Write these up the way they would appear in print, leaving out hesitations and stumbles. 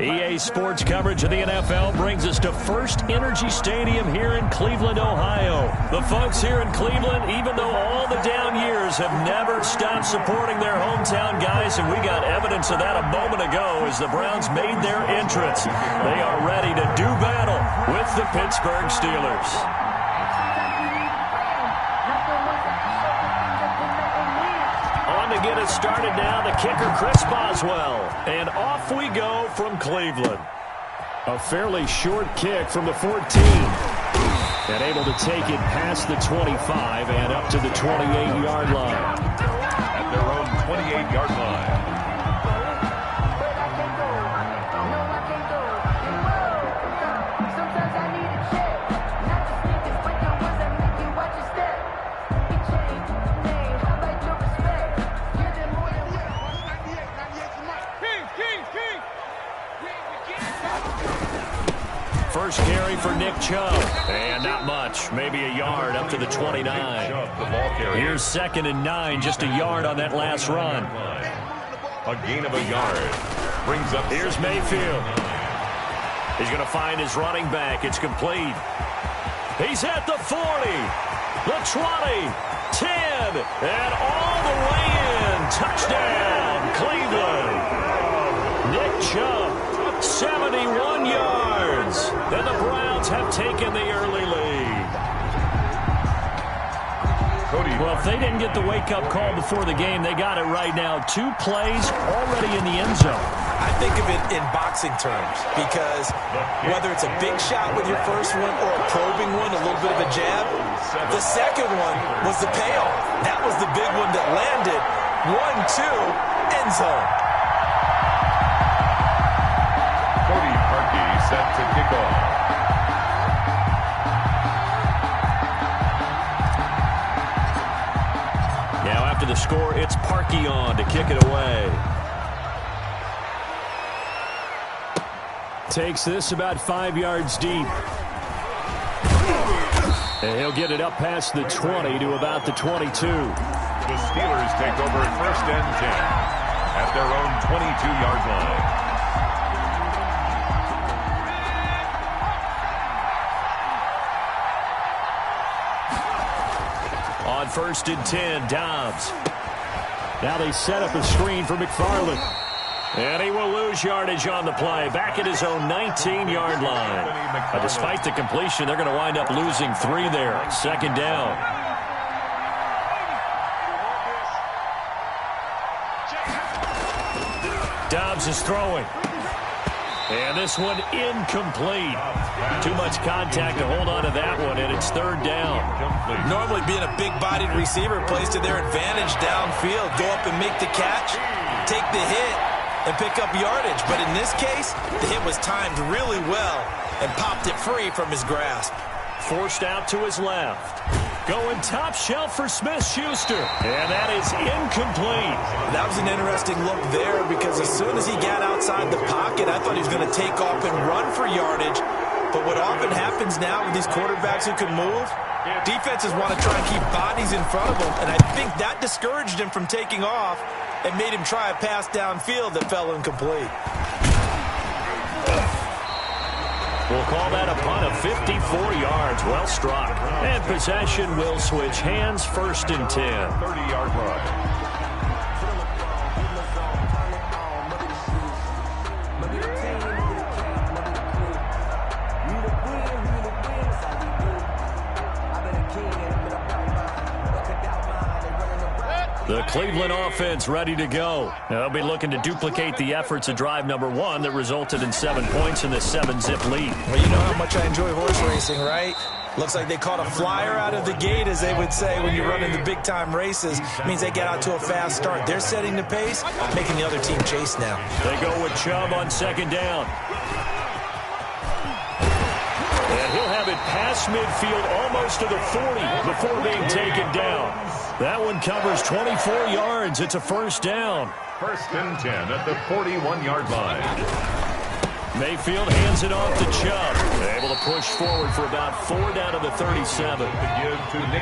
EA Sports coverage of the NFL brings us to First Energy Stadium here in Cleveland, Ohio. The folks here in Cleveland, even though all the down years, have never stopped supporting their hometown guys, and we got evidence of that a moment ago as the Browns made their entrance. They are ready to do battle with the Pittsburgh Steelers. To get us started now, the kicker, Chris Boswell. And off we go from Cleveland. A fairly short kick from the 14. And able to take it past the 25 and up to the 28-yard line. At their own 28-yard line. First carry for Nick Chubb. And not much. Maybe a yard up to the 29. Here's 2nd and 9. Just a yard on that last run. A gain of a yard. Brings up. Here's Mayfield. He's going to find his running back. It's complete. He's at the 40. The 20. 10. And all the way in. Touchdown, Cleveland. Nick Chubb. 71 yards. And the Browns have taken the early lead. Well, if they didn't get the wake-up call before the game, they got it right now. 2 plays already in the end zone. I think of it in boxing terms because whether it's a big shot with your first one or a probing one, a little bit of a jab, the second one was the payoff. That was the big one that landed. 1-2, end zone. Set to kick off. Now after the score, it's Parkey on to kick it away. Takes this about 5 yards deep. And he'll get it up past the 20 to about the 22. The Steelers take over at 1st and 10 at their own 22-yard line. On 1st and 10, Dobbs. Now they set up a screen for McFarland. And he will lose yardage on the play. Back at his own 19-yard line. Despite the completion, they're going to wind up losing 3 there. 2nd down. Dobbs is throwing. And this one incomplete. Too much contact to hold on to that one, and it's 3rd down. Normally being a big-bodied receiver plays to their advantage downfield. Go up and make the catch, take the hit, and pick up yardage. But in this case, the hit was timed really well and popped it free from his grasp. Forced out to his left. Going top shelf for Smith-Schuster. And that is incomplete. That was an interesting look there because as soon as he got outside the pocket, I thought he was going to take off and run for yardage. But what often happens now with these quarterbacks who can move, defenses want to try and keep bodies in front of them. And I think that discouraged him from taking off and made him try a pass downfield that fell incomplete. We'll call that a punt of 54 yards. Well struck. And possession will switch hands. 1st and 10. 30-yard run. The Cleveland offense ready to go. They'll be looking to duplicate the efforts of drive number 1 that resulted in 7 points in the 7-zip lead. Well, you know how much I enjoy horse racing, right? Looks like they caught a flyer out of the gate, as they would say when you're running the big-time races. It means they get out to a fast start. They're setting the pace, making the other team chase now. They go with Chubb on 2nd down. And he'll have it past midfield almost to the 40 before being taken down. That one covers 24 yards. It's a 1st down. 1st and 10 at the 41-yard line. Mayfield hands it off to Chubb. They're able to push forward for about 4 down to the 37.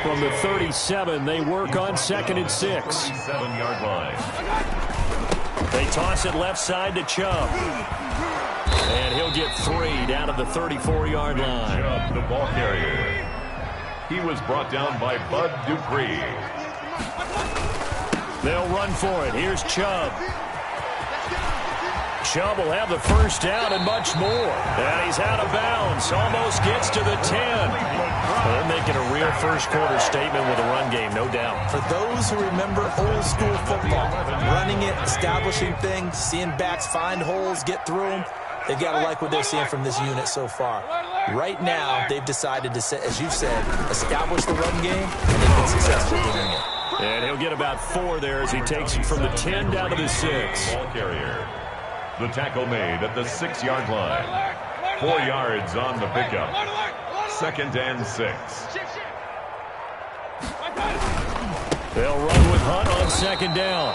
From the 37, they work on 2nd and 6. 7-yard line. They toss it left side to Chubb. And he'll get 3 down to the 34-yard line. Chubb, the ball carrier. He was brought down by Bud Dupree. They'll run for it. Here's Chubb. Chubb will have the first down and much more. And he's out of bounds. Almost gets to the 10. They're making a real first-quarter statement with a run game, no doubt. For those who remember old-school football, running it, establishing things, seeing backs find holes, get through them, they've got to like what they're seeing from this unit so far. Right now, they've decided to, as you said, establish the run game, and they've been successful doing it. And he'll get about 4 there as he takes it from the 10 down to the 6. Ball carrier. The tackle made at the 6-yard line. 4 yards on the pickup. 2nd and 6. They'll run with Hunt on 2nd down.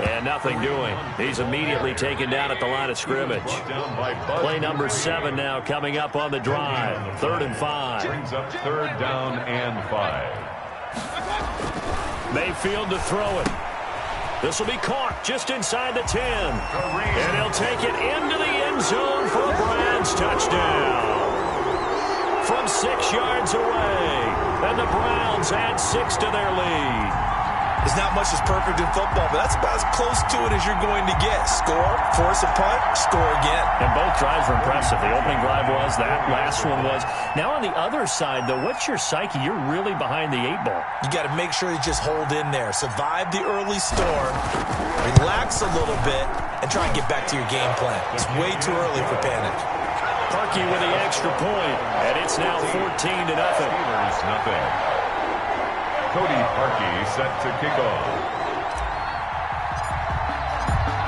And nothing doing. He's immediately taken down at the line of scrimmage. Play number 7 now coming up on the drive. 3rd and 5. Brings up 3rd down and 5. Mayfield to throw it. This will be caught just inside the 10. And he'll take it into the end zone for a Browns touchdown. From 6 yards away. And the Browns add 6 to their lead. There's not much that's perfect in football, but that's about as close to it as you're going to get. Score, force a punt, score again. And both drives were impressive. The opening drive was, that last one was. Now on the other side, though, what's your psyche? You're really behind the 8 ball. You got to make sure you just hold in there. Survive the early storm, relax a little bit, and try and get back to your game plan. It's way too early for panic. Parkey with the extra point, and it's now 14-0. Steelers nothing. Cody Parkey set to kick off.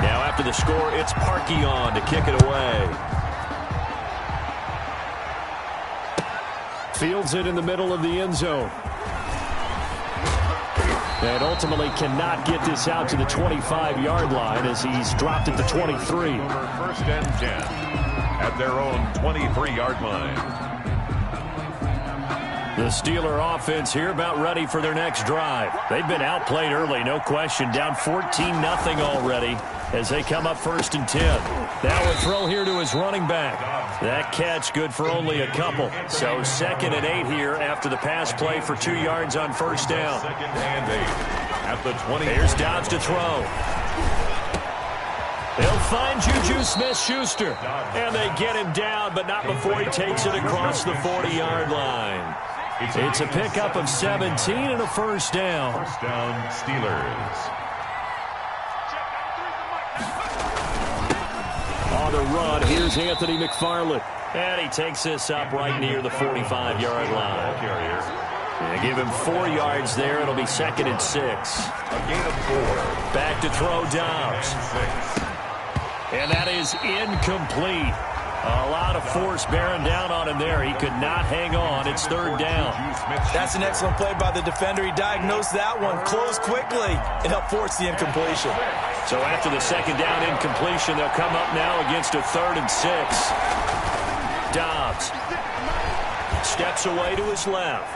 Now after the score, it's Parkey on to kick it away. Fields it in the middle of the end zone. And ultimately cannot get this out to the 25-yard line as he's dropped at the 23. 1st and 10 at their own 23-yard line. The Steeler offense here about ready for their next drive. They've been outplayed early, no question. Down 14-0 already as they come up 1st and 10. Now a throw here to his running back. That catch good for only a couple. So 2nd and 8 here after the pass play for 2 yards on 1st down. 2nd and 8 at the 20. Here's Dobbs to throw. They'll find Juju Smith-Schuster. And they get him down, but not before he takes it across the 40-yard line. It's a pickup of 17 and a 1st down. 1st down, Steelers. On the run, here's Anthony McFarland. And he takes this up right near the 45-yard line. And give him 4 yards there. It'll be 2nd and 6. A gain of 4. Back to throw Dobbs. And that is incomplete. A lot of force bearing down on him there. He could not hang on. It's 3rd down. That's an excellent play by the defender. He diagnosed that one, closed quickly, and helped force the incompletion. So after the 2nd down incompletion, they'll come up now against a 3rd and 6. Dobbs steps away to his left.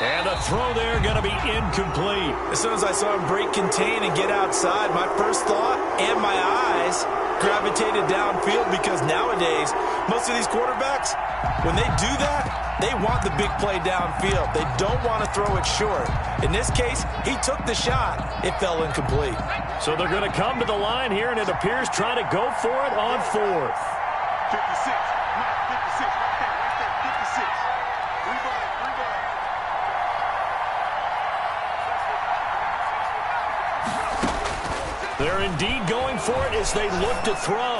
And the throw there going to be incomplete. As soon as I saw him break, contain, and get outside, my first thought and my eyes gravitated downfield because nowadays, most of these quarterbacks, when they do that, they want the big play downfield. They don't want to throw it short. In this case, he took the shot. It fell incomplete. So they're going to come to the line here, and it appears trying to go for it on 4th. 56, 56, right there, 56. Revive. They're indeed going for it as they look to throw.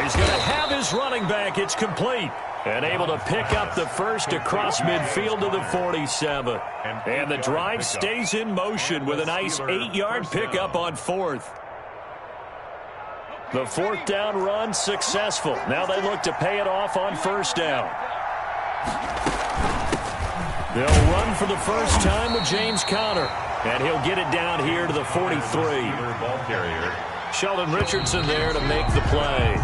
He's going to have his running back. It's complete. And able to pick up the first across midfield to the 47. And the drive stays in motion with a nice 8-yard pickup on 4th. The 4th down run successful. Now they look to pay it off on 1st down. They'll run for the first time with James Conner. And he'll get it down here to the 43. Ball carrier. Sheldon Richardson there to make the play.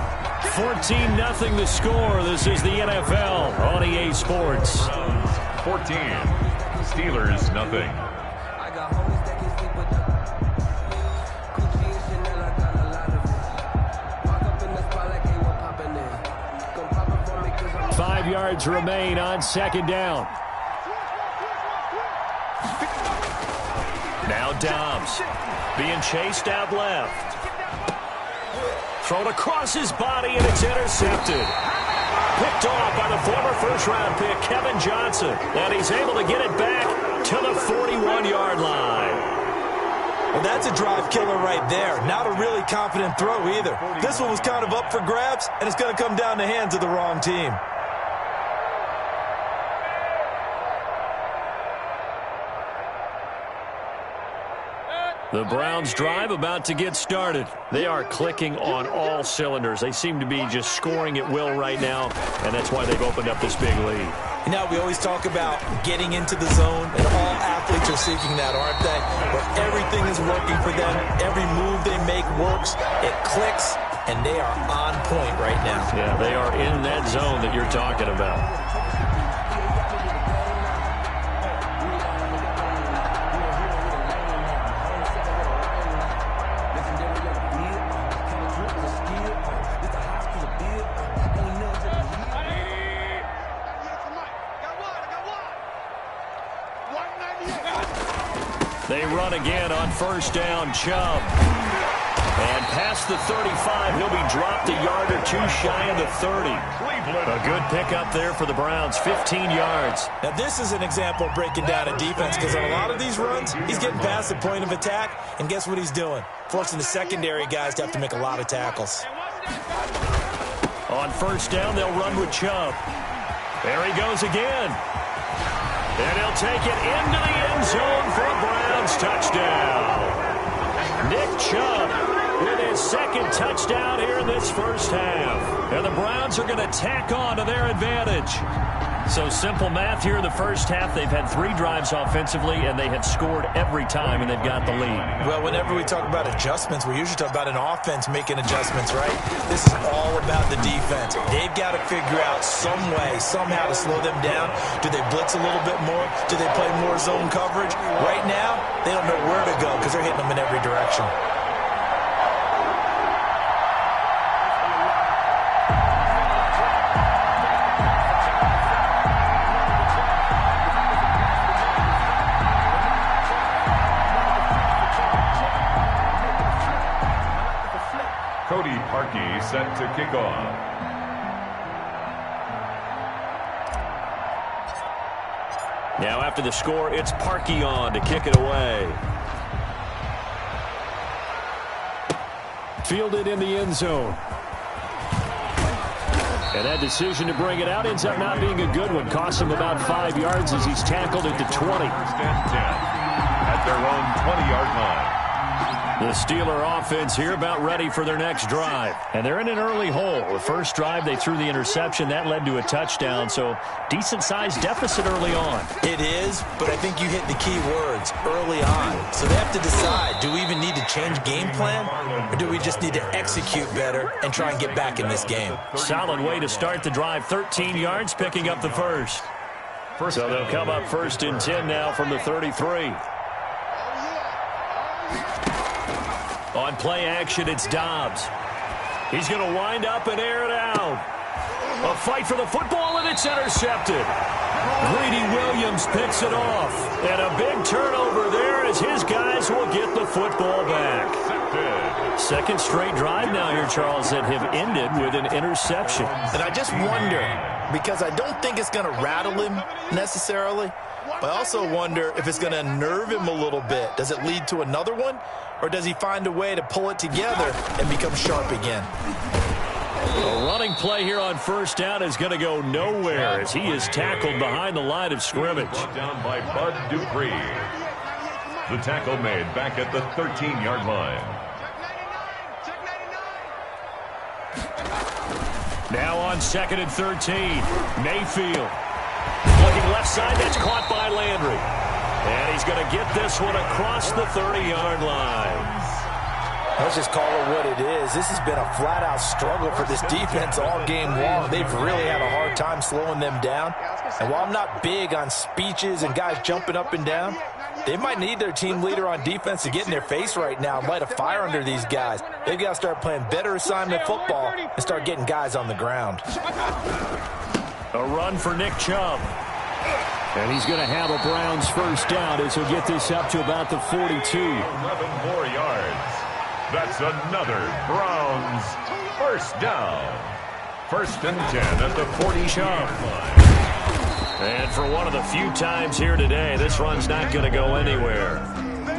14-0 the score. This is the NFL on EA Sports. 14. Steelers nothing. 5 yards remain on second down. Now Dobbs being chased out left. Thrown across his body, and it's intercepted. Picked off by the former first-round pick, Kevin Johnson. And he's able to get it back to the 41-yard line. Well, that's a drive killer right there. Not a really confident throw either. This one was kind of up for grabs, and it's going to come down the hands of the wrong team. The Browns' drive about to get started. They are clicking on all cylinders. They seem to be just scoring at will right now, and that's why they've opened up this big lead. You know, we always talk about getting into the zone, and all athletes are seeking that, aren't they? Where everything is working for them, every move they make works, it clicks, and they are on point right now. Yeah, they are in that zone that you're talking about. They run again on first down, Chubb. And past the 35, he'll be dropped a yard or two shy of the 30. A good pickup there for the Browns, 15 yards. Now, this is an example of breaking down a defense, because on a lot of these runs, he's getting past the point of attack, and guess what he's doing? Forcing the secondary guys to have to make a lot of tackles. On first down, they'll run with Chubb. There he goes again. And he'll take it into the end zone for a Browns touchdown. Nick Chubb with his second touchdown here in this first half. And the Browns are going to tack on to their advantage. So simple math here in the first half. They've had 3 drives offensively, and they have scored every time, and they've got the lead. Well, whenever we talk about adjustments, we usually talk about an offense making adjustments, right? This is all about the defense. They've got to figure out some way, somehow to slow them down. Do they blitz a little bit more? Do they play more zone coverage? Right now, they don't know where to go because they're hitting them in every direction. Set to kick off. Now after the score, it's Parkey on to kick it away. Fielded in the end zone. And that decision to bring it out ends up not being a good one. Costs him about 5 yards as he's tackled at the 20. First and 10 at their own 20-yard line. The Steeler offense here about ready for their next drive. And they're in an early hole. The first drive, they threw the interception. That led to a touchdown, so decent-sized deficit early on. It is, but I think you hit the key words, early on. So they have to decide, do we even need to change game plan, or do we just need to execute better and try and get back in this game? Solid way to start the drive. 13 yards, picking up the first. So they'll come up first and 10 now from the 33. On play action, it's Dobbs. He's going to wind up and air it out. A fight for the football, and it's intercepted. Greedy Williams picks it off. And a big turnover there as his guys will get the football back. Second straight drive now here, Charles, that have ended with an interception. And I just wonder, because I don't think it's going to rattle him necessarily, but I also wonder if it's going to unnerve him a little bit. Does it lead to another one? Or does he find a way to pull it together and become sharp again? A running play here on first down is going to go nowhere as he is tackled behind the line of scrimmage. Brought down by Bud Dupree. The tackle made back at the 13-yard line. Now on second and 13, Mayfield. Looking left side, that's caught by Landry. And he's going to get this one across the 30-yard line. Let's just call it what it is. This has been a flat-out struggle for this defense all game long. They've really had a hard time slowing them down. And while I'm not big on speeches and guys jumping up and down, they might need their team leader on defense to get in their face right now and light a fire under these guys. They've got to start playing better assignment football and start getting guys on the ground. A run for Nick Chubb. And he's going to have a Browns first down as he'll get this up to about the 42. 11 more yards. That's another Browns first down. First and 10 at the 40-yard line. And for one of the few times here today, this run's not going to go anywhere.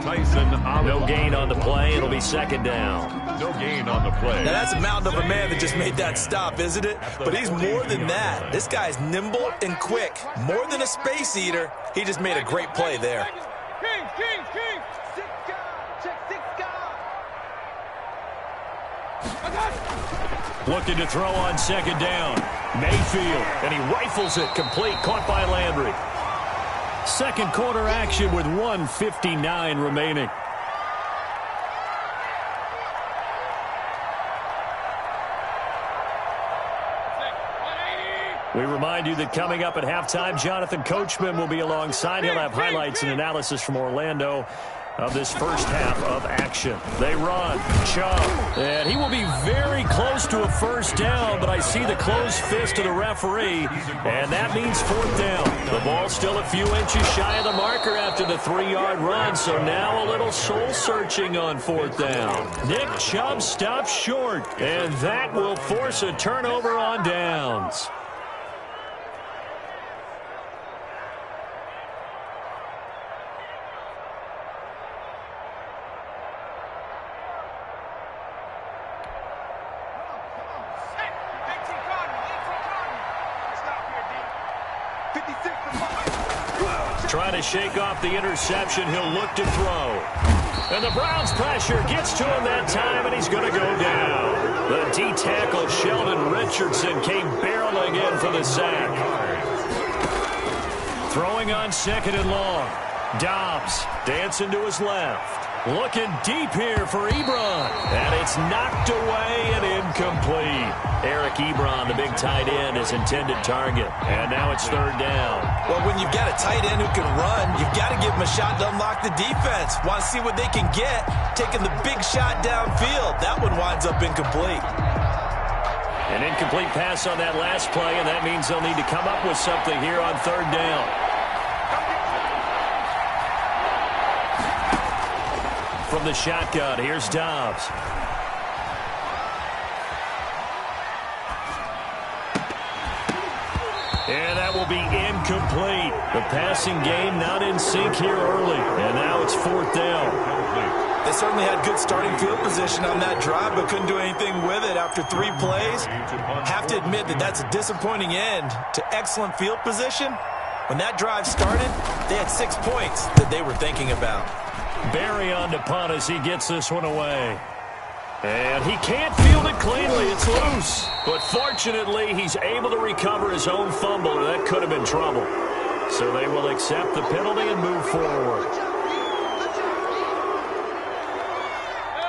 No gain on the play. It'll be second down. No gain on the play. Now, that's a mountain of a man that just made that stop, isn't it? But he's more than that. This guy's nimble and quick. More than a space eater. He just made a great play there. King. 6 guard. Check 6 guard. Looking to throw on second down. Mayfield, and he rifles it complete, caught by Landry. Second quarter action with 1:59 remaining. We remind you that coming up at halftime, Jonathan Coachman will be alongside. He'll have highlights and analysis from Orlando of this first half of action. They run. Chubb. And he will be very close to a first down, but I see the closed fist of the referee, and that means fourth down. The ball still a few inches shy of the marker after the 3-yard run, so now a little soul-searching on fourth down. Nick Chubb stops short, and that will force a turnover on downs. Trying to shake off the interception. He'll look to throw. And the Browns pressure gets to him that time, and he's going to go down. The D-tackle, Sheldon Richardson, came barreling in for the sack. Throwing on second and long. Dobbs dancing to his left. Looking deep here for Ebron. And it's knocked away and incomplete. Eric Ebron, the big tight end, his intended target. And now it's third down. Well, when you've got a tight end who can run, you've got to give him a shot to unlock the defense. Want to see what they can get. Taking the big shot downfield. That one winds up incomplete. An incomplete pass on that last play, and that means they'll need to come up with something here on third down. From the shotgun, here's Dobbs. And that will be incomplete. The passing game not in sync here early. And now it's fourth down. They certainly had good starting field position on that drive, but couldn't do anything with it after 3 plays. Have to admit that that's a disappointing end to excellent field position. When that drive started, they had 6 points that they were thinking about. Barry on to punt as he gets this one away. And he can't field it cleanly. It's loose. But fortunately, he's able to recover his own fumble, or that could have been trouble. So they will accept the penalty and move forward.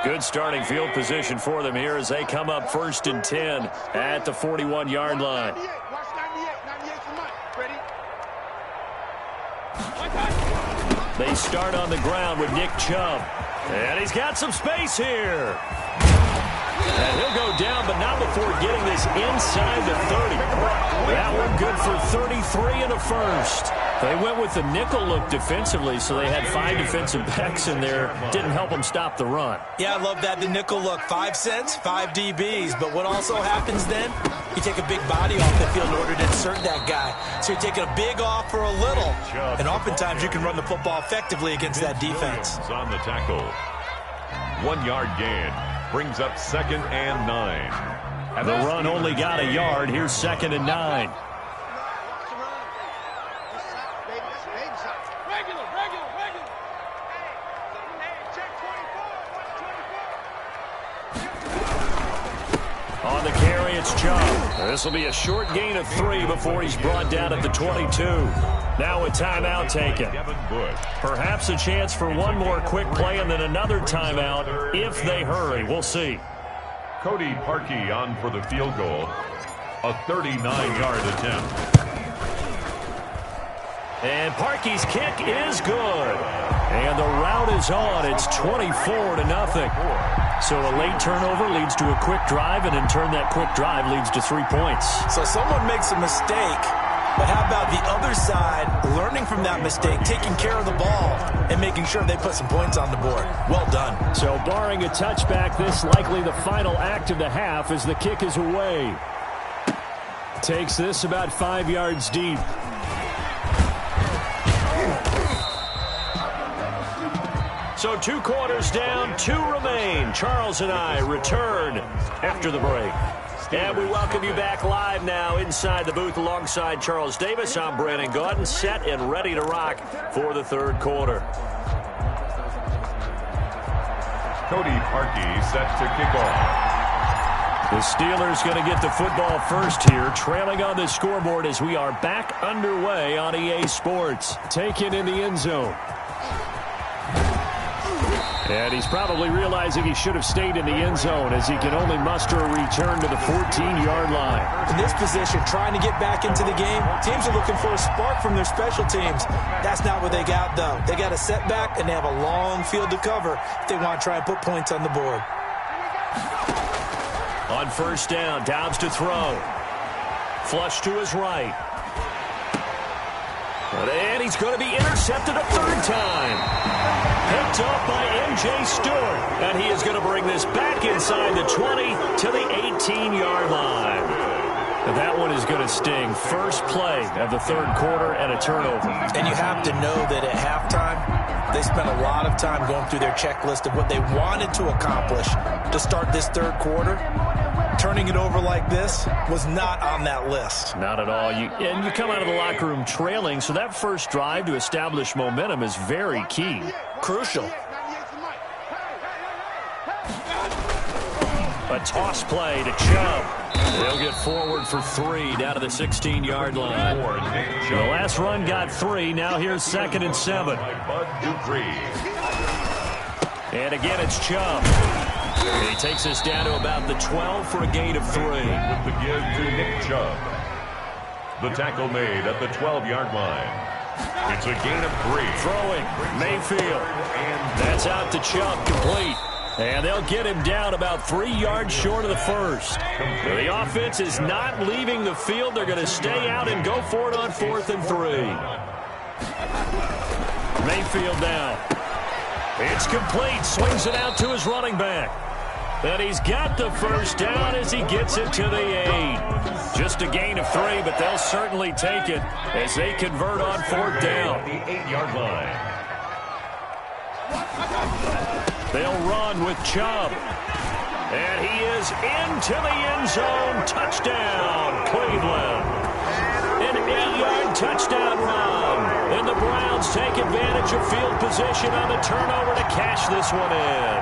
Good starting field position for them here as they come up first and 10 at the 41-yard line. They start on the ground with Nick Chubb. And he's got some space here. And he'll go down, but not before getting this inside the 30. That one good for 33 in the first. They went with the nickel look defensively, so they had 5 defensive backs in there. Didn't help them stop the run. Yeah, I love that, the nickel look. 5 cents, 5 DBs. But what also happens then, you take a big body off the field in order to insert that guy. So you're taking a big off for a little. And oftentimes you can run the football effectively against that defense. On the tackle. 1-yard gain. Brings up second and 9. And the run only got a yard. Here's second and 9. On the carry, it's Chubb. This will be a short gain of 3 before he's brought down at the 22. Now a timeout taken. Perhaps a chance for one more quick play and then another timeout if they hurry. We'll see. Cody Parkey on for the field goal. A 39-yard attempt. And Parkey's kick is good. And the route is on. It's 24-0. So a late turnover leads to a quick drive, and in turn that quick drive leads to 3 points. So someone makes a mistake, but how about the other side learning from that mistake, taking care of the ball, and making sure they put some points on the board? Well done. So barring a touchback, this likely the final act of the half as the kick is away. Takes this about 5 yards deep. So 2 quarters down, 2 remain. Charles and I return after the break. And we welcome you back live now inside the booth alongside Charles Davis. I'm Brandon Gaudin, set and ready to rock for the third quarter. Cody Parkey set to kick off. The Steelers going to get the football first here, trailing on the scoreboard as we are back underway on EA Sports. Taken in the end zone. And he's probably realizing he should have stayed in the end zone as he can only muster a return to the 14-yard line. In this position, trying to get back into the game, teams are looking for a spark from their special teams. That's not what they got, though. They got a setback, and they have a long field to cover if they want to try and put points on the board. On first down, Dobbs to throw. Flush to his right. And he's going to be intercepted a third time. Picked up by M.J. Stewart. And he is going to bring this back inside the 20 to the 18-yard line. And that one is going to sting. First play of the third quarter and a turnover. And you have to know that at halftime, they spent a lot of time going through their checklist of what they wanted to accomplish to start this third quarter. Turning it over like this was not on that list. Not at all. You come out of the locker room trailing, so that first drive to establish momentum is very key. Crucial. A toss play to Chubb. They'll get forward for 3 down to the 16-yard line. The last run got 3. Now here's 2nd and 7. And again, it's Chubb. And he takes us down to about the 12 for a gain of 3. With the give to Nick Chubb. The tackle made at the 12-yard line. It's a gain of 3. Throwing, Mayfield. And that's out to Chubb, complete. And they'll get him down about 3 yards short of the first. The offense is not leaving the field. They're going to stay out and go for it on 4th and 3. Mayfield now. It's complete. Swings it out to his running back. And he's got the first down as he gets it to the 8. Just a gain of 3, but they'll certainly take it as they convert on 4th down. The 8-yard line. They'll run with Chubb. And he is into the end zone. Touchdown, Cleveland. An 8-yard touchdown run. And the Browns take advantage of field position on the turnover to cash this one in.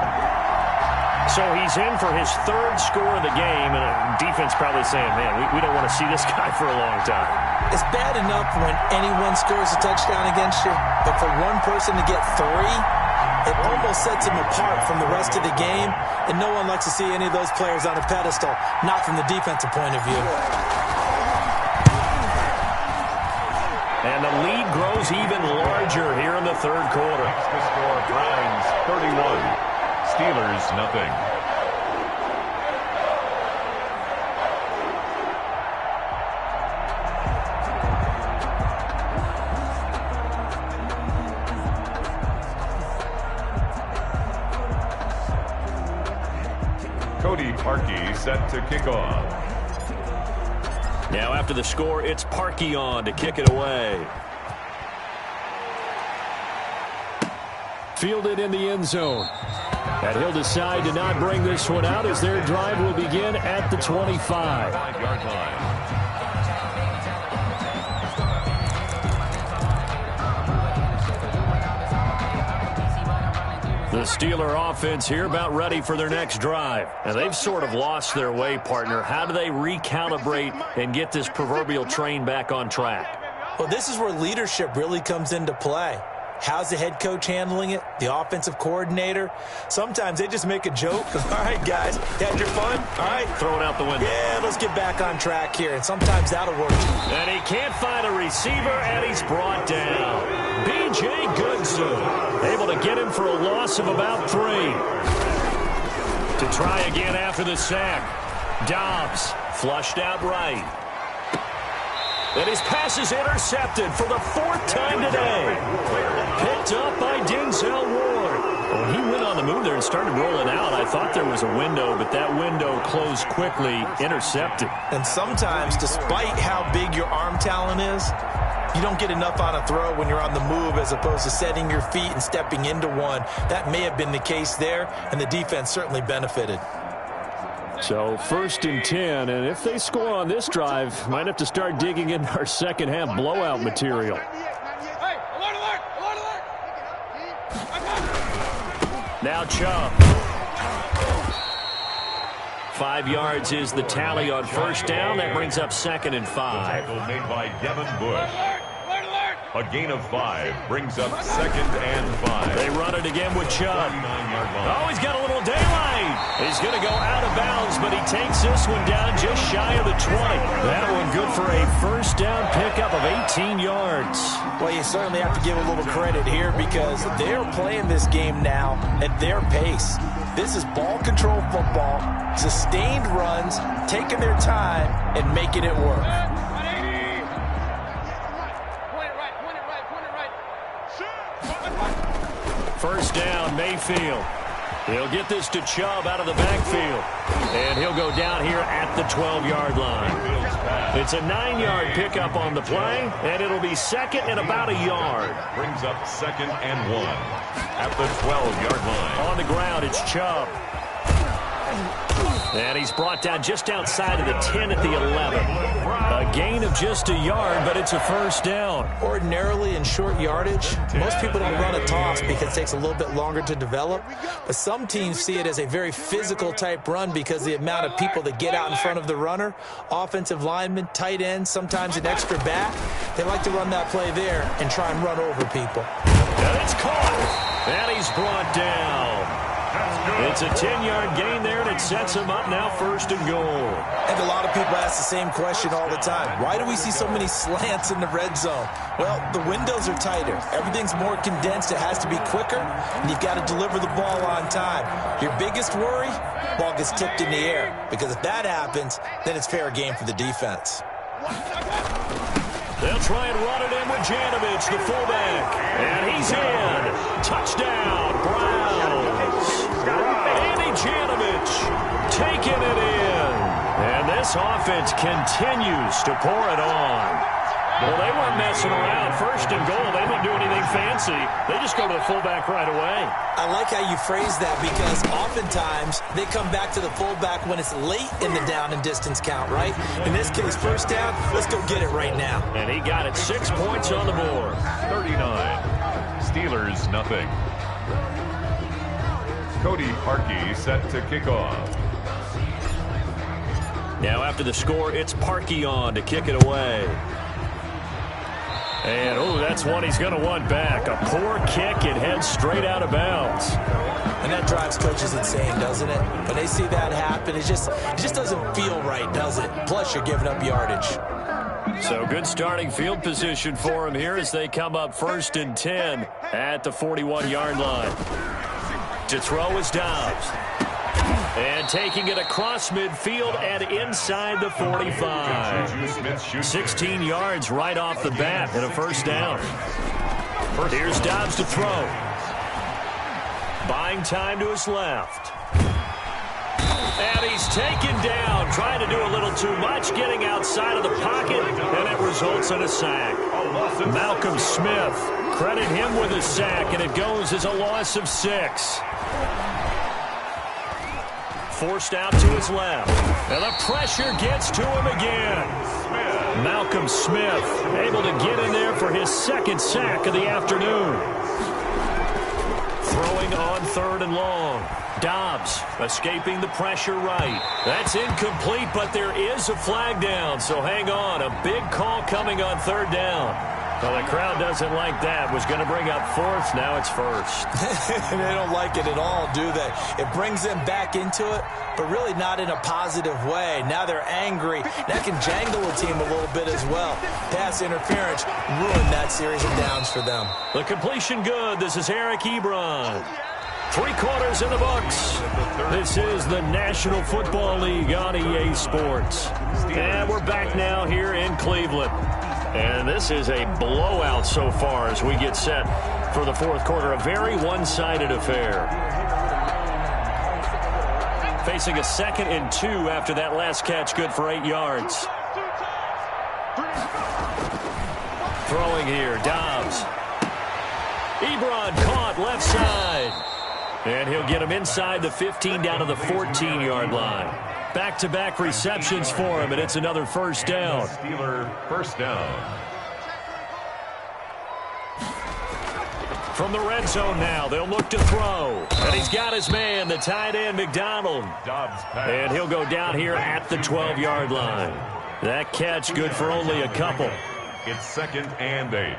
So he's in for his 3rd score of the game, and defense probably saying, man, we don't want to see this guy for a long time. It's bad enough when anyone scores a touchdown against you, but for one person to get 3, it almost sets him apart from the rest of the game, and no one likes to see any of those players on a pedestal, not from the defensive point of view. And the lead grows even larger here in the third quarter. The score, Browns 31. Steelers, nothing. Cody Parkey set to kick off. Now after the score, it's Parkey on to kick it away. Fielded in the end zone. And he'll decide to not bring this one out as their drive will begin at the 25. 5-yard line. The Steeler offense here about ready for their next drive. And they've sort of lost their way, partner. How do they recalibrate and get this proverbial train back on track? Well, this is where leadership really comes into play. How's the head coach handling it? The offensive coordinator? Sometimes they just make a joke. All right, guys, you had your fun? All right. Throw it out the window. Yeah, let's get back on track here. And sometimes that'll work. And he can't find a receiver, and he's brought down. B.J. Goodson able to get him for a loss of about 3. To try again after the sack. Dobbs flushed out right. And his pass is intercepted for the 4th time today. Picked up by Denzel Ward. Well, he went on the move there and started rolling out. I thought there was a window, but that window closed quickly, intercepted. And sometimes, despite how big your arm talent is, you don't get enough on a throw when you're on the move as opposed to setting your feet and stepping into one. That may have been the case there, and the defense certainly benefited. So 1st and 10, and if they score on this drive, might have to start digging into our second half blowout material. Hey, alert, alert, alert, alert. Now Chubb. 5 yards is the tally on 1st down. That brings up 2nd and 5. Tackle made by Devin Bush. A gain of 5 brings up 2nd and 5. They run it again with Chubb. Oh, he's got a little daylight. He's going to go out of bounds, but he takes this one down just shy of the 20. That one good for a 1st down pickup of 18 yards. Well, you certainly have to give a little credit here because they're playing this game now at their pace. This is ball control football, sustained runs, taking their time, and making it work. First down, Mayfield. He'll get this to Chubb out of the backfield. And he'll go down here at the 12-yard line. It's a 9-yard pickup on the play, and it'll be 2nd and about a yard. Brings up 2nd and 1 at the 12-yard line. On the ground, it's Chubb. And he's brought down just outside of the 10 at the 11. A gain of just a yard, but it's a 1st down. Ordinarily in short yardage, most people don't run a toss because it takes a little bit longer to develop. But some teams see it as a very physical type run because of the amount of people that get out in front of the runner. Offensive linemen, tight ends, sometimes an extra back. They like to run that play there and try and run over people. And it's caught. And he's brought down. It's a 10-yard gain there, and it sets him up now 1st and goal. And a lot of people ask the same question all the time. Why do we see so many slants in the red zone? Well, the windows are tighter. Everything's more condensed. It has to be quicker, and you've got to deliver the ball on time. Your biggest worry, ball gets tipped in the air, because if that happens, then it's fair game for the defense. They'll try and run it in with Janovich, the fullback. And he's in. Touchdown, Browns. Andy Janovich taking it in. And this offense continues to pour it on. Well, they weren't messing around. 1st and goal, they didn't do anything fancy. They just go to the fullback right away. I like how you phrase that because oftentimes they come back to the fullback when it's late in the down and distance count, right? In this case, 1st down, let's go get it right now. And he got it. 6 points on the board. 39. Steelers, nothing. Cody Parkey set to kick off. Now after the score, it's Parkey on to kick it away. And, oh, that's one he's going to want back. A poor kick. It heads straight out of bounds. And that drives coaches insane, doesn't it? When they see that happen, it just doesn't feel right, does it? Plus, you're giving up yardage. So good starting field position for him here as they come up 1st and 10 at the 41-yard line. To throw is Dobbs. And taking it across midfield and inside the 45. 16 yards right off the bat and a 1st down. Here's Dobbs to throw. Buying time to his left. And he's taken down, trying to do a little too much, getting outside of the pocket, and it results in a sack. Malcolm Smith, credit him with a sack, and it goes as a loss of 6. Forced out to his left. And the pressure gets to him again. Malcolm Smith able to get in there for his 2nd sack of the afternoon. Throwing on 3rd and long. Dobbs escaping the pressure right. That's incomplete, but there is a flag down, so hang on. A big call coming on 3rd down. Well, the crowd doesn't like that. Was going to bring up 4th. Now it's 1st. They don't like it at all, do they? It brings them back into it, but really not in a positive way. Now they're angry. That can jangle a team a little bit as well. Pass interference ruined that series of downs for them. The completion good. This is Eric Ebron. 3 quarters in the books. This is the National Football League on EA Sports. And we're back now here in Cleveland. And this is a blowout so far as we get set for the fourth quarter. A very one-sided affair. Facing a 2nd and 2 after that last catch, good for 8 yards. Throwing here, Dobbs. Ebron caught left side. And he'll get him inside the 15 down to the 14-yard line. Back-to-back receptions for him, and it's another first down. Steeler first down. From the red zone now, they'll look to throw. And he's got his man, the tight end, McDonald. Dobbs pass. And he'll go down here at the 12-yard line. That catch good for only a couple. It's 2nd and 8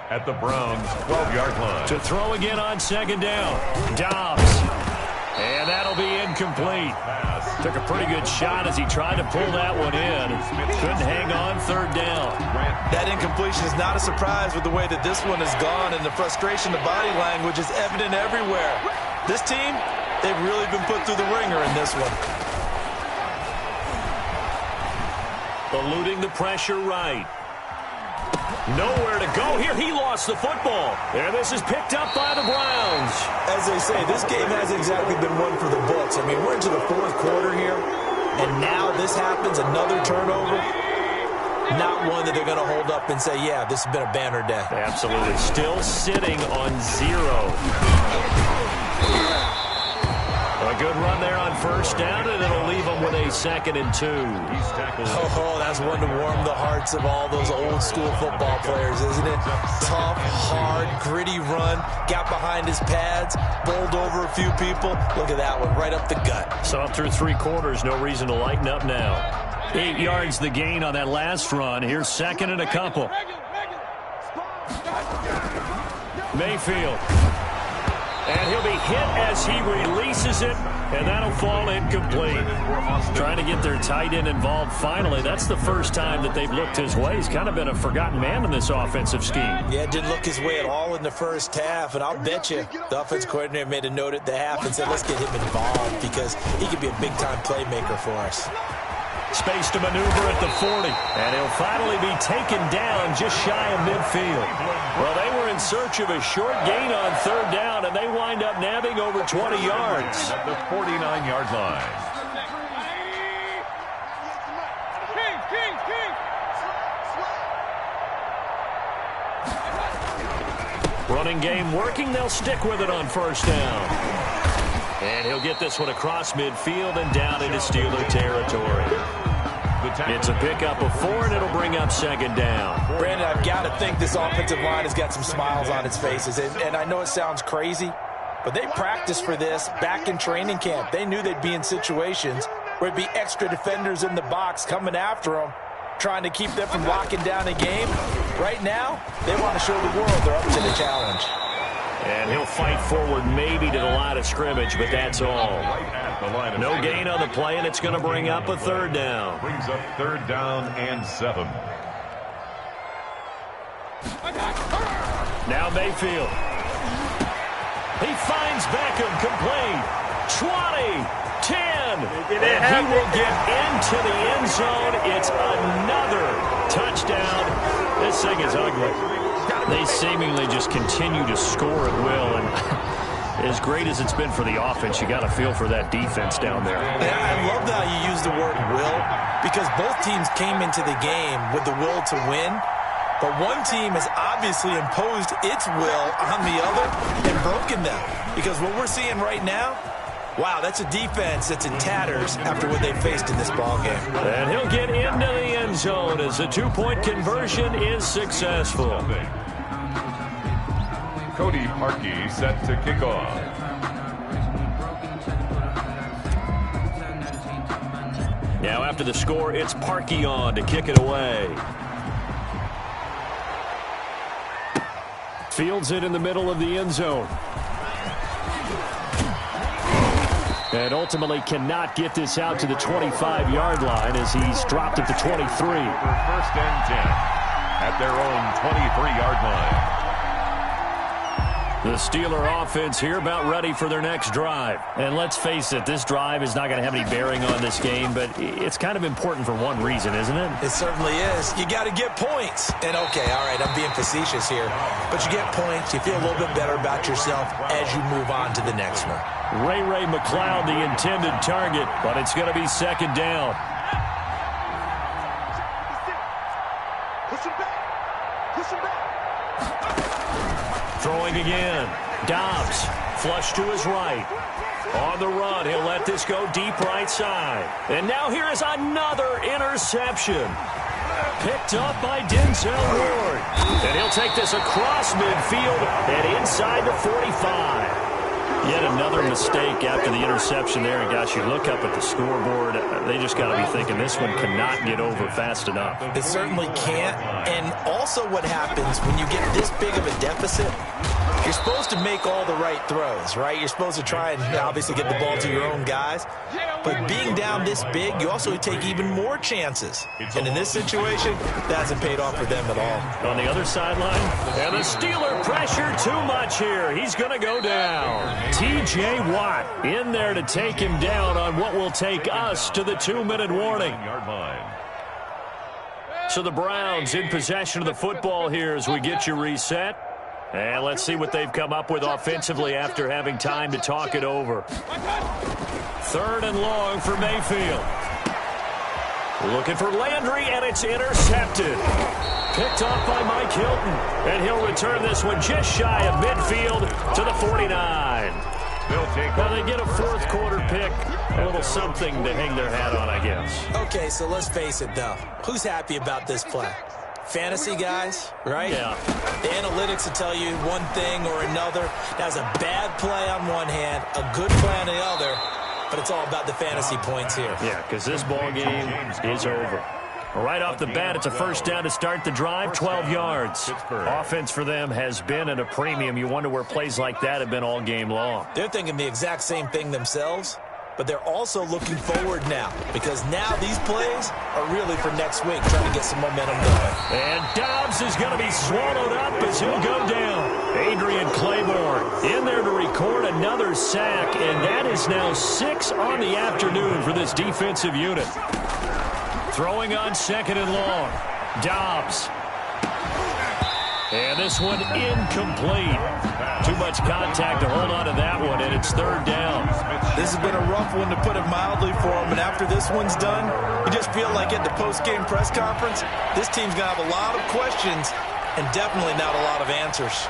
at the Browns' 12-yard line. To throw again on 2nd down. Dobbs. And that'll be incomplete. Took a pretty good shot as he tried to pull that one in. Couldn't hang on 3rd down. That incompletion is not a surprise with the way that this one has gone, and the frustration, the body language is evident everywhere. This team, they've really been put through the ringer in this one. Eluding the pressure right. Nowhere to go here. He lost the football. And this is picked up by the Browns. As they say, this game hasn't exactly been one for the books. I mean, we're into the 4th quarter here, and now this happens, another turnover. Not one that they're going to hold up and say, yeah, this has been a banner day. Absolutely. Still sitting on 0. A good run there on 1st down, and it'll leave them with a 2nd and 2. He's tackled. Oh, that's one to warm the hearts of all those old-school football players, isn't it? Tough, hard, gritty run. Got behind his pads, bowled over a few people. Look at that one, right up the gut. So through 3 quarters, no reason to lighten up now. 8 yards the gain on that last run. Here's 2nd and a couple. Mayfield. And he'll be hit as he releases it, and that'll fall incomplete. Trying to get their tight end involved finally. That's the first time that they've looked his way. He's kind of been a forgotten man in this offensive scheme. Yeah, didn't look his way at all in the first half, and I'll bet you the offense coordinator made a note at the half and said, let's get him involved because he could be a big-time playmaker for us. Space to maneuver at the 40. And he'll finally be taken down just shy of midfield. Well, they were in search of a short gain on 3rd down, and they wind up nabbing over 20 yards. At the 49-yard line. Running game working. They'll stick with it on 1st down. And he'll get this one across midfield and down into Steeler territory. It's a pickup of 4, and it'll bring up 2nd down. Brandon, I've got to think this offensive line has got some smiles on its faces. And I know it sounds crazy, but they practiced for this back in training camp. They knew they'd be in situations where it'd be extra defenders in the box coming after them, trying to keep them from locking down a game. Right now, they want to show the world they're up to the challenge. And he'll fight forward maybe to the line of scrimmage, but that's all. No gain on the play, and it's going to bring up a 3rd down. Brings up 3rd down and 7. Now Mayfield. He finds Beckham complete. 20, 10. And he will get into the end zone. It's another touchdown. This thing is ugly. They seemingly just continue to score at will, and as great as it's been for the offense, you got to feel for that defense down there. Yeah, I love how you use the word will, because both teams came into the game with the will to win, but one team has obviously imposed its will on the other and broken them, because what we're seeing right now, wow, that's a defense that's in tatters after what they faced in this ballgame. And he'll get into the end zone as the 2-point conversion is successful. Cody Parkey set to kick off. Now after the score, it's Parkey on to kick it away. Fields it in the middle of the end zone. And ultimately cannot get this out to the 25-yard line as he's dropped at the 23. For 1st and 10 at their own 23-yard line. The Steeler offense here about ready for their next drive. And let's face it, this drive is not going to have any bearing on this game, but it's kind of important for one reason, isn't it? It certainly is. You got to get points. And, okay, all right, I'm being facetious here. But you get points, you feel a little bit better about yourself as you move on to the next one. Ray McLeod, the intended target, but it's going to be second down. Push him back. Push him back. Throwing again. Dobbs, flush to his right. On the run, he'll let this go deep right side. And now here is another interception. Picked up by Denzel Ward. And he'll take this across midfield and inside the 45. Yet another mistake after the interception there. And gosh, you look up at the scoreboard, they just got to be thinking this one cannot get over fast enough. It certainly can't. And also what happens when you get this big of a deficit, you're supposed to make all the right throws, right? You're supposed to try and obviously get the ball to your own guys. But being down this big, you also take even more chances. And in this situation, that hasn't paid off for them at all. On the other sideline, and the Steeler pressure too much here. He's going to go down. T.J. Watt in there to take him down on what will take us to the 2-minute warning. So the Browns in possession of the football here as we get you reset. And let's see what they've come up with offensively after having time to talk it over. 3rd and long for Mayfield. Looking for Landry, and it's intercepted. Picked off by Mike Hilton. And he'll return this one just shy of midfield to the 49. Well, they get a 4th quarter pick. A little something to hang their hat on, I guess. Okay, so let's face it, though. Who's happy about this play? Fantasy guys, right? Yeah. The analytics will tell you one thing or another. That's a bad play on one hand, a good play on the other, but it's all about the fantasy points here. Yeah, because this ball game is over. Right off the bat, it's a first down to start the drive, 12 yards. Offense for them has been at a premium. You wonder where plays like that have been all game long. They're thinking the exact same thing themselves, but they're also looking forward now because now these plays are really for next week, trying to get some momentum going. And Dobbs is going to be swallowed up as he'll go down. Adrian Claiborne in there to record another sack, and that is now 6 on the afternoon for this defensive unit. Throwing on 2nd and long. Dobbs. And this one incomplete. Too much contact to hold on to that one, and it's 3rd down. This has been a rough one, to put it mildly, for him. And after this one's done, you just feel like at the post-game press conference, this team's going to have a lot of questions and definitely not a lot of answers.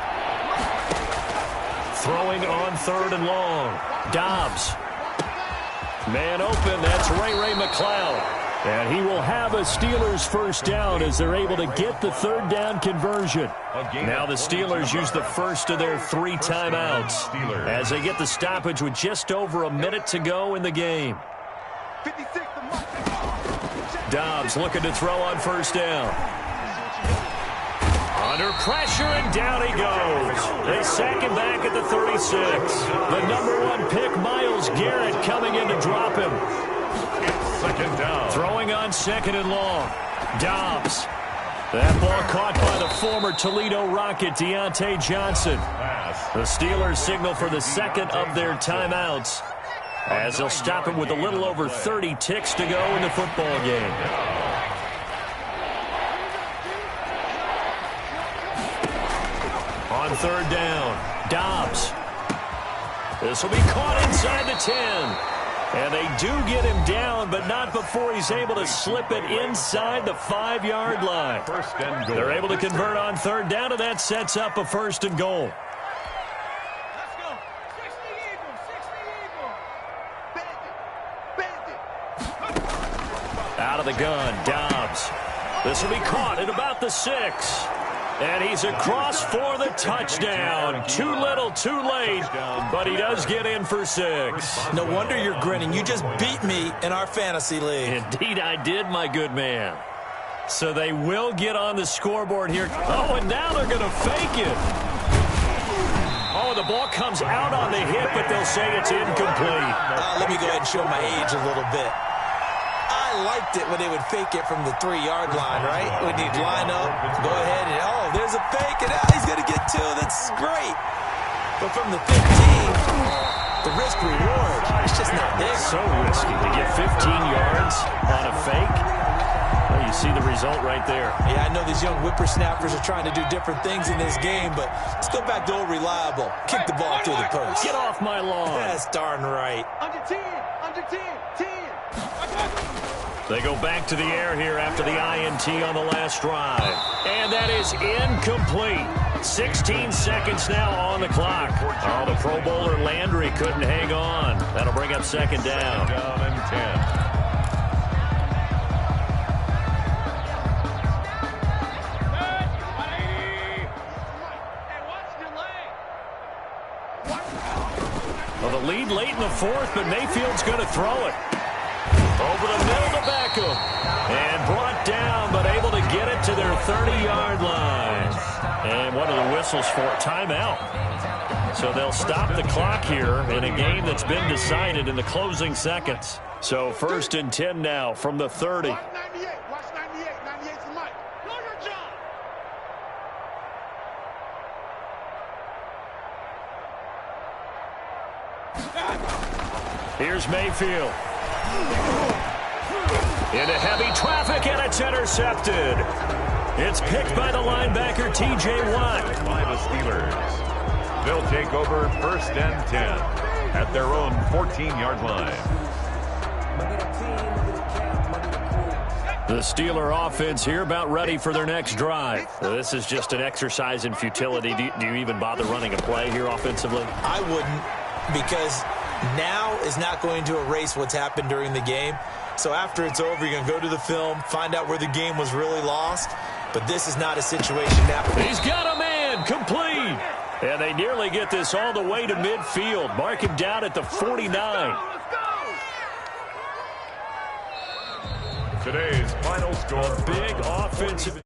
Throwing on 3rd and long. Dobbs. Man open. That's Ray McLeod. And he will have a Steelers first down as they're able to get the 3rd down conversion. Now the Steelers use the first of their 3 timeouts as they get the stoppage with just over a minute to go in the game. Dobbs looking to throw on first down. Under pressure, and down he goes. They sack him back at the 36. The #1 pick, Myles Garrett, coming in to drop him. 2nd down. Throwing on 2nd and long. Dobbs. That ball caught by the former Toledo Rocket, Deontay Johnson. The Steelers signal for the 2nd of their timeouts as they'll stop him with a little over 30 ticks to go in the football game. On 3rd down, Dobbs. This will be caught inside the 10. And they do get him down, but not before he's able to slip it inside the 5-yard line. 1st and goal. They're able to convert on 3rd down, and that sets up a 1st and goal. Let's go. 60 Eagle. Bandit. Out of the gun, Dobbs. This will be caught at about the 6. And he's across for the touchdown. Too little, too late, but he does get in for 6. No wonder you're grinning. You just beat me in our fantasy league. Indeed I did, my good man. So they will get on the scoreboard here. Oh, and now they're going to fake it. Oh, the ball comes out on the hip, but they'll say it's incomplete. Let me go ahead and show my age a little bit. I liked it when they would fake it from the 3-yard line, right? When you'd line up, go ahead, and oh, there's a fake, and he's going to get 2. That's great. But from the 15, the risk-reward, it's just not there. So risky to get 15 yards on a fake. Well, you see the result right there. Yeah, I know these young whippersnappers are trying to do different things in this game, but let's go back to old reliable. Kick the ball through the post. Get off my lawn. That's darn right. Under 10, 10. They go back to the air here after the INT on the last drive. And that is incomplete. 16 seconds now on the clock. Oh, the Pro Bowler Landry couldn't hang on. That'll bring up second down. Down and 10. Well, the lead late in the fourth, but Mayfield's going to throw it. Over the middle to Beckham. And brought down, but able to get it to their 30-yard line. And what are the whistles for? Timeout. So they'll stop the clock here in a game that's been decided in the closing seconds. So 1st and 10 now from the 30. Watch 98. Watch 98. 98's the mic. Longer John. Here's Mayfield. Into heavy traffic, and it's intercepted. It's picked by the linebacker, T.J. Watt. By the Steelers. They'll take over 1st and 10 at their own 14-yard line. The Steeler offense here about ready for their next drive. This is just an exercise in futility. Do you even bother running a play here offensively? I wouldn't, because now is not going to erase what's happened during the game. So after it's over, you're going to go to the film, find out where the game was really lost. But this is not a situation now. He's got a man, complete. And they nearly get this all the way to midfield. Mark him down at the 49. Today's final score. Big offensive.